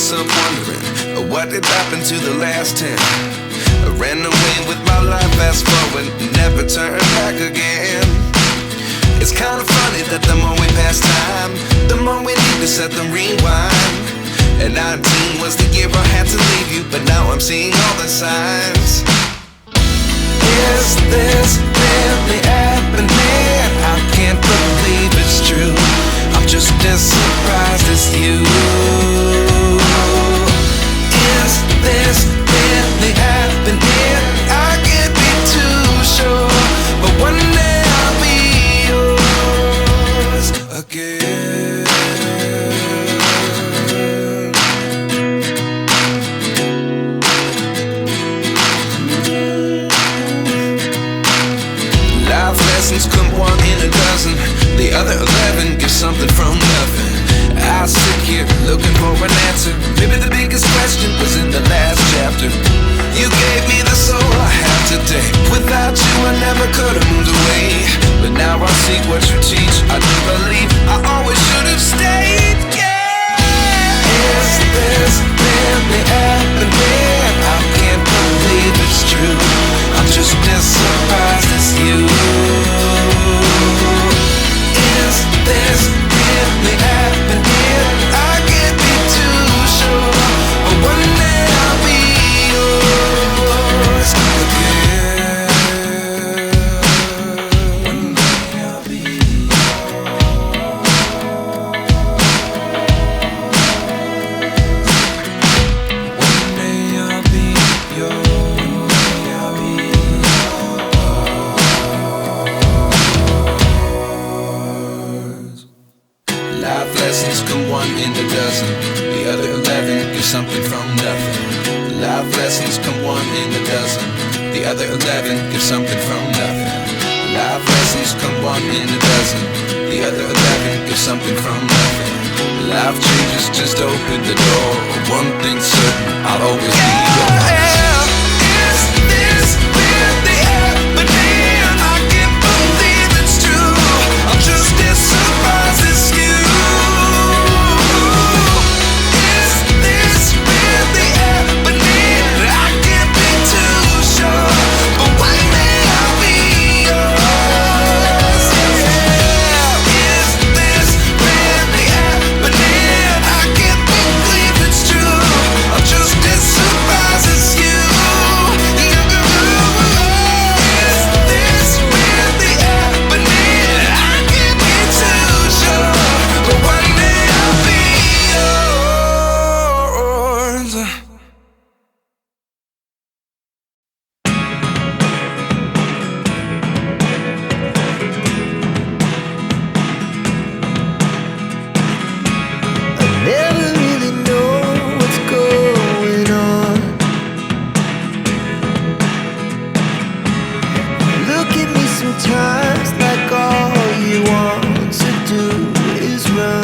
myself wondering, what did happen to the last 10? I ran away with my life, fast forward, never turn back again. It's kinda funny that the more we pass time, the more we need to set them rewind. And 19 was the year I had to leave you, but now I'm seeing all the signs. Is this really happening? I can't believe it's true. I'm just as surprised as you. Is this really happening? I can't be too sure, but one day I'll be yours again. Life lessons come one in a dozen. The other 11 get something from nothing. I sit here looking for an answer. Maybe the biggest question was in the last chapter. You gave me the soul I have today. Without you I never could have moved away. But now I see what you teach. I do believe I always should have stayed. Yeah. Is this really happening? I can't believe it's true. I'm just as surprised as you. Is this really happening? I can't be too sure, but one day I'll be yours again. One day I'll be yours. One day I'll be yours. One day I'll be yours. Life lessons come one in a dozen. The other 11 get something from nothing. Life lessons come one in a dozen. The other 11 get something from nothing. Life lessons come one in a dozen. The other 11 get something from nothing. Life changes just open the door. One thing's certain, I'll always be yours. Is this really happening? I can't believe it's true. I'm just as surprised as you. Is this really happening? I can't be too sure, but one day I'll be yours. Yeah. Is this really happening? I can't believe it's true. I'm just as surprised as you. Is this really happening? I can't be too sure, but one day I'll be yours. I never really know what's going on. Look at me sometimes like all you want to do is run.